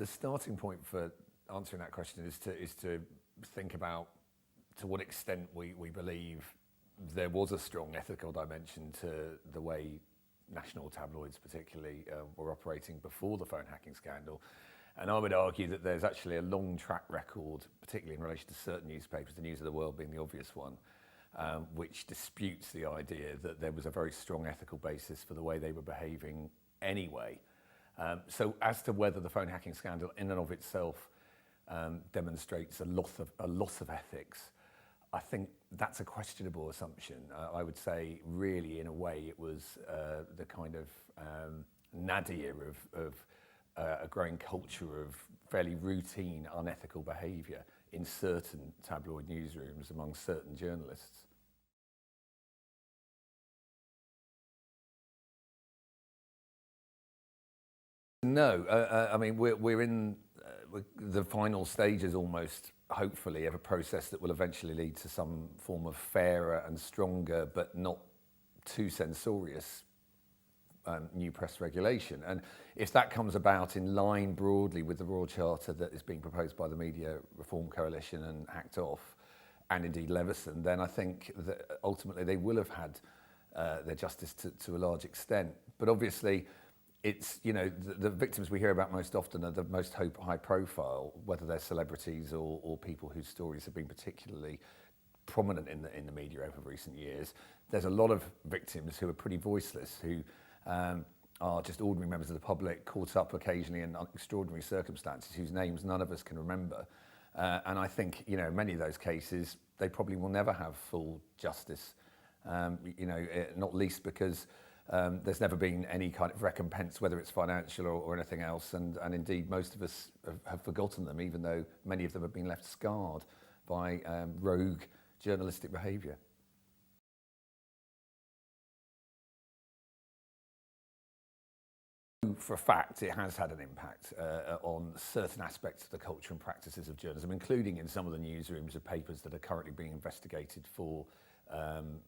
the starting point for answering that question is to think about to what extent we believe there was a strong ethical dimension to the way national tabloids particularly were operating before the phone hacking scandal. And I would argue that there's actually a long track record, particularly in relation to certain newspapers, the News of the World being the obvious one, which disputes the idea that there was a very strong ethical basis for the way they were behaving anyway. So as to whether the phone hacking scandal in and of itself demonstrates a loss of ethics, I think that's a questionable assumption. I would say really in a way it was the kind of nadir of a growing culture of fairly routine unethical behaviour in certain tabloid newsrooms among certain journalists. No, I mean we're in the final stages almost, hopefully, of a process that will eventually lead to some form of fairer and stronger, but not too censorious new press regulation. And if that comes about in line broadly with the Royal Charter that is being proposed by the Media Reform Coalition and Hacked Off, and indeed Leveson, then I think that ultimately they will have had their justice to a large extent. But obviously, it's, you know, the victims we hear about most often are the most high profile, whether they're celebrities or people whose stories have been particularly prominent in the media over recent years. There's a lot of victims who are pretty voiceless, who are just ordinary members of the public, caught up occasionally in extraordinary circumstances, whose names none of us can remember. And I think, you know, many of those cases, they probably will never have full justice, you know, not least because there's never been any kind of recompense, whether it's financial or anything else. And indeed, most of us have forgotten them, even though many of them have been left scarred by rogue journalistic behaviour. For a fact, it has had an impact on certain aspects of the culture and practices of journalism, including in some of the newsrooms of papers that are currently being investigated for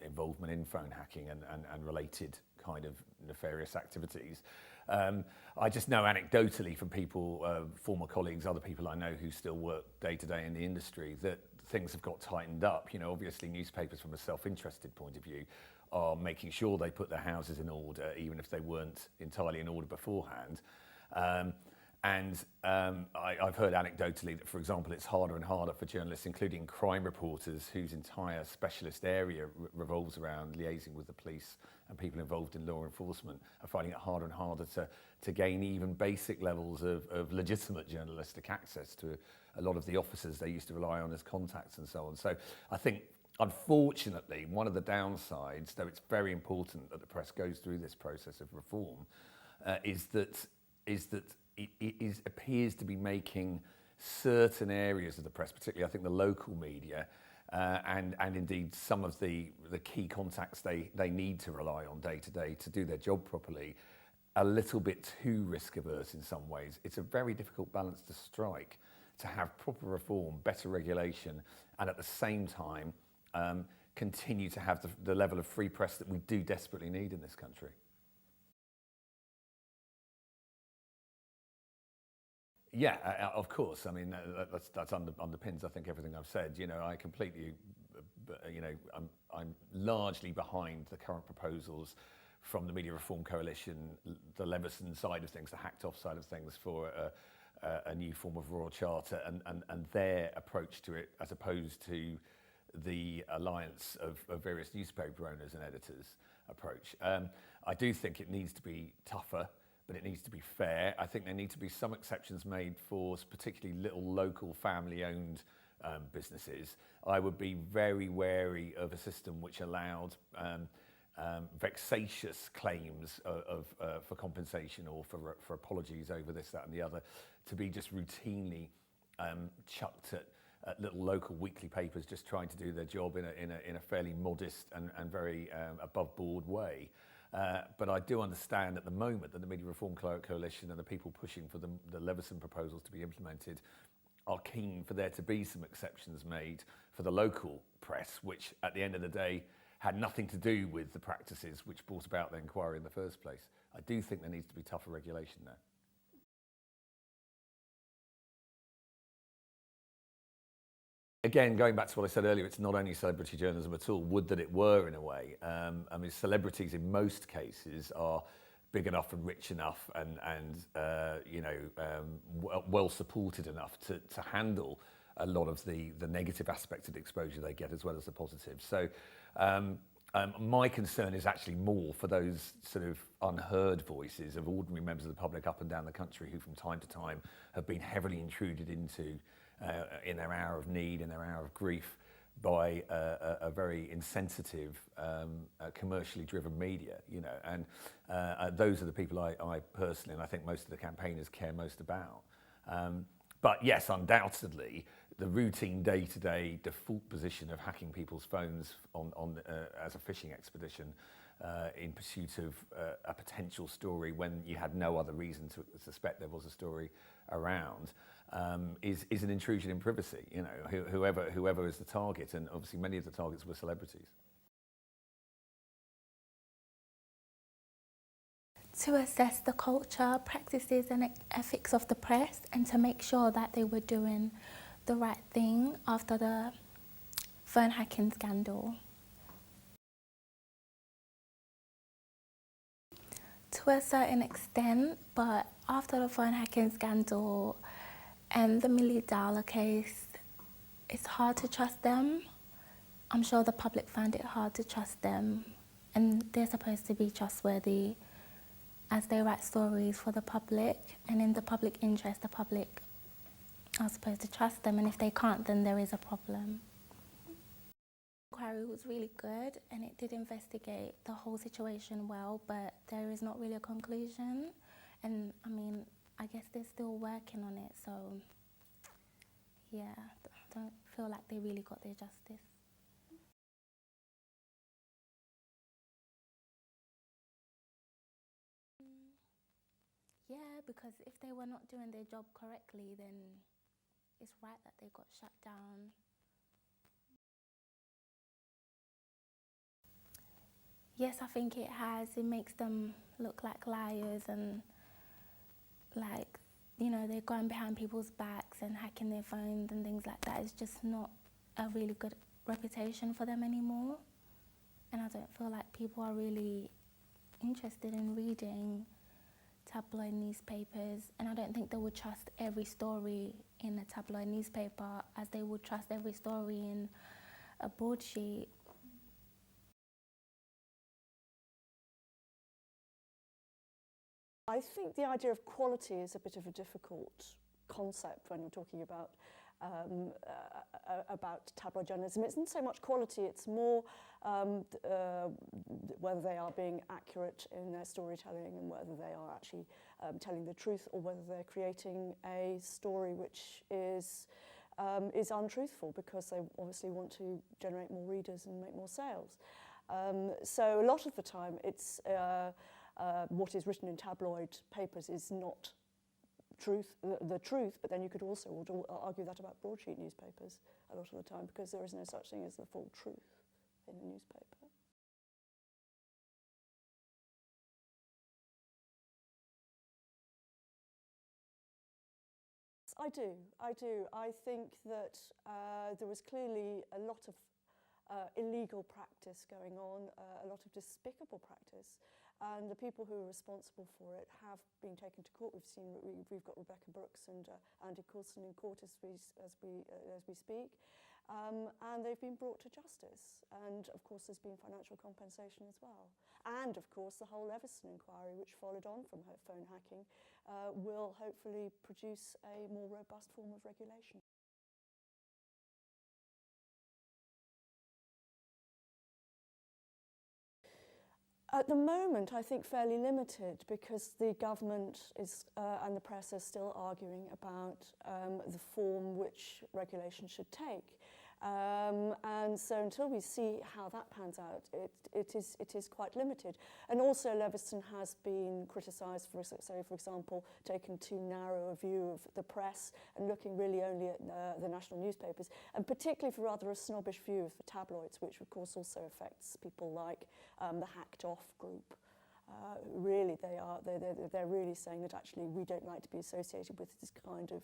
involvement in phone hacking and related kind of nefarious activities. I just know anecdotally from people, former colleagues, other people I know who still work day to day in the industry, that things have got tightened up. You know, obviously newspapers from a self-interested point of view are making sure they put their houses in order, even if they weren't entirely in order beforehand. I've heard anecdotally that, for example, it's harder and harder for journalists, including crime reporters, whose entire specialist area revolves around liaising with the police and people involved in law enforcement, are finding it harder and harder to gain even basic levels of legitimate journalistic access to a lot of the officers they used to rely on as contacts and so on. So I think, unfortunately, one of the downsides, though it's very important that the press goes through this process of reform, is that it appears to be making certain areas of the press, particularly I think the local media, and indeed some of the key contacts they need to rely on day to day to do their job properly, a little bit too risk averse in some ways. It's a very difficult balance to strike, to have proper reform, better regulation, and at the same time continue to have the level of free press that we do desperately need in this country. Yeah, of course. I mean, that underpins, I think, everything I've said. You know, I completely, you know, I'm largely behind the current proposals from the Media Reform Coalition, the Leveson side of things, the Hacked Off side of things, for a new form of Royal Charter and their approach to it, as opposed to the alliance of various newspaper owners and editors approach. I do think it needs to be tougher, but it needs to be fair. I think there need to be some exceptions made for particularly little local family-owned businesses. I would be very wary of a system which allowed vexatious claims for compensation or for apologies over this, that and the other to be just routinely chucked at little local weekly papers just trying to do their job in a fairly modest and very above board way. But I do understand at the moment that the Media Reform Coalition and the people pushing for the Leveson proposals to be implemented are keen for there to be some exceptions made for the local press, which at the end of the day had nothing to do with the practices which brought about the inquiry in the first place. I do think there needs to be tougher regulation there. again, going back to what I said earlier, it's not only celebrity journalism at all. Would that it were, in a way. I mean, celebrities in most cases are big enough and rich enough and well supported enough to handle a lot of the negative aspects of the exposure they get as well as the positive. So my concern is actually more for those sort of unheard voices of ordinary members of the public up and down the country who from time to time have been heavily intruded into in their hour of need, in their hour of grief, by a very insensitive, commercially driven media, you know, and those are the people I personally, and I think most of the campaigners care most about. But yes, undoubtedly, the routine day-to-day default position of hacking people's phones as a phishing expedition in pursuit of a potential story when you had no other reason to suspect there was a story around is an intrusion in privacy. You know, whoever is the target, and obviously many of the targets were celebrities. To assess the culture, practices and ethics of the press, and to make sure that they were doing the right thing after the phone hacking scandal. To a certain extent, but after the phone hacking scandal and the Millie Dowler case, it's hard to trust them. I'm sure the public found it hard to trust them, and they're supposed to be trustworthy as they write stories for the public, and in the public interest, the public are supposed to trust them, and if they can't, then there is a problem. The inquiry was really good, and it did investigate the whole situation well, but there is not really a conclusion, and I mean, I guess they're still working on it, so yeah, I don't feel like they really got their justice. Yeah, because if they were not doing their job correctly, then it's right that they got shut down. Yes, I think it has. It makes them look like liars and like, you know, they're going behind people's backs and hacking their phones and things like that. It's just not a really good reputation for them anymore. And I don't feel like people are really interested in reading tabloid newspapers, and I don't think they would trust every story in a tabloid newspaper as they would trust every story in a broadsheet. I think the idea of quality is a bit of a difficult concept when you're talking about tabloid journalism. It's not so much quality, it's more whether they are being accurate in their storytelling and whether they are actually telling the truth, or whether they're creating a story which is untruthful because they obviously want to generate more readers and make more sales. So a lot of the time it's what is written in tabloid papers is not the truth, but then you could also argue that about broadsheet newspapers a lot of the time, because there is no such thing as the full truth in a newspaper. I do. I think that there was clearly a lot of illegal practice going on, a lot of despicable practice, and the people who are responsible for it have been taken to court. We've got Rebecca Brooks and Andy Coulson in court as we speak, and they've been brought to justice. And of course, there's been financial compensation as well. And of course, the whole Leveson inquiry, which followed on from her phone hacking, will hopefully produce a more robust form of regulation. At the moment, I think fairly limited, because the government is and the press are still arguing about the form which regulation should take. And so until we see how that pans out, it is quite limited. And also Leveson has been criticised for, say, for example, taking too narrow a view of the press and looking really only at the national newspapers, and particularly for rather a snobbish view of the tabloids, which of course also affects people like the Hacked Off group. Really, they're really saying that actually we don't like to be associated with this kind of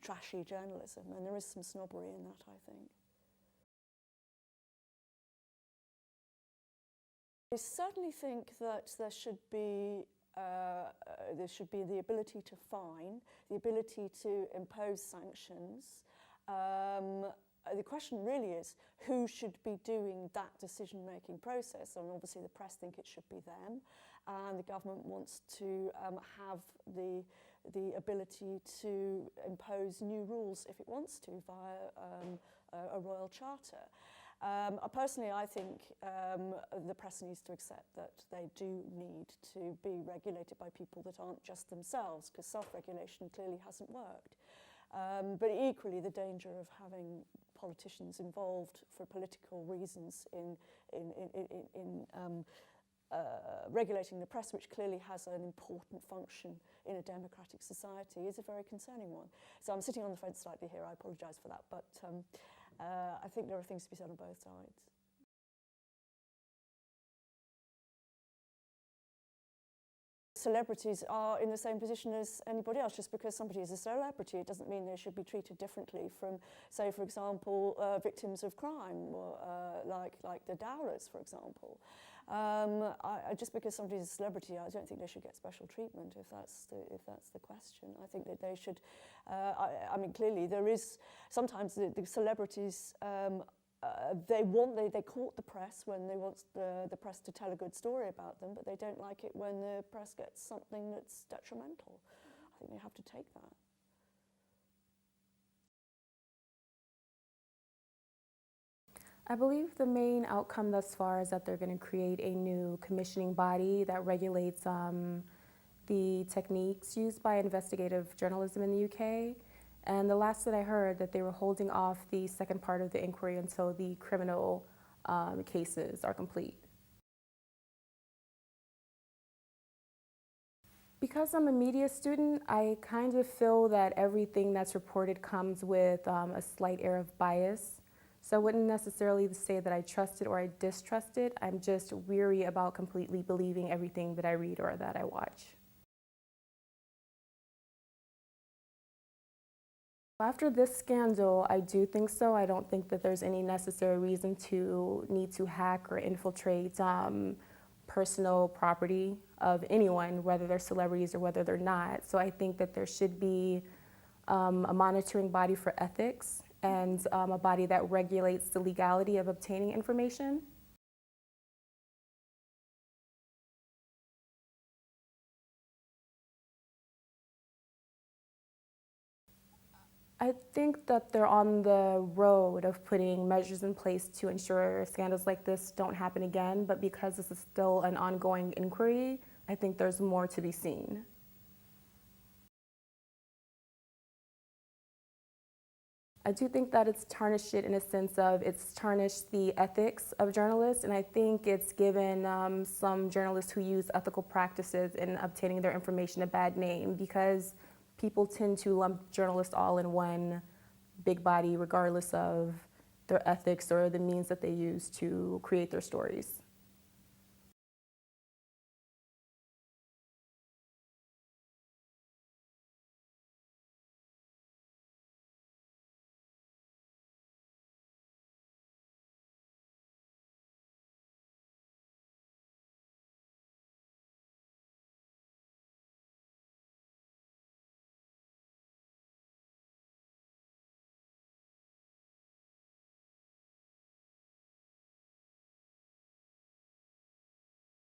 trashy journalism, and there is some snobbery in that, I think. I certainly think that there should be the ability to fine, the ability to impose sanctions. The question really is who should be doing that decision-making process, and obviously the press think it should be them, and the government wants to have the ability to impose new rules if it wants to via a royal charter. Personally, I think the press needs to accept that they do need to be regulated by people that aren't just themselves, because self-regulation clearly hasn't worked. But equally, the danger of having politicians involved for political reasons in regulating the press, which clearly has an important function in a democratic society, is a very concerning one. So I'm sitting on the fence slightly here, I apologise for that, but I think there are things to be said on both sides. Celebrities are in the same position as anybody else. Just because somebody is a celebrity, it doesn't mean they should be treated differently from, say, for example, victims of crime, or, like the Dowlers, for example. Just because somebody's a celebrity, I don't think they should get special treatment, if that's the question. I think that they should. I mean, clearly there is sometimes the celebrities. They court the press when they want the press to tell a good story about them, but they don't like it when the press gets something that's detrimental. I think they have to take that. I believe the main outcome thus far is that they're going to create a new commissioning body that regulates the techniques used by investigative journalism in the UK. And the last that I heard, that they were holding off the second part of the inquiry until the criminal cases are complete. Because I'm a media student, I kind of feel that everything that's reported comes with a slight air of bias. So I wouldn't necessarily say that I trust it or I distrust it. I'm just weary about completely believing everything that I read or that I watch. After this scandal, I do think so. I don't think that there's any necessary reason to need to hack or infiltrate personal property of anyone, whether they're celebrities or whether they're not. So I think that there should be a monitoring body for ethics and a body that regulates the legality of obtaining information. I think that they're on the road of putting measures in place to ensure scandals like this don't happen again, but because this is still an ongoing inquiry, I think there's more to be seen. I do think that it's tarnished it in a sense of it's tarnished the ethics of journalists, and I think it's given some journalists who use ethical practices in obtaining their information a bad name, because people tend to lump journalists all in one big body regardless of their ethics or the means that they use to create their stories.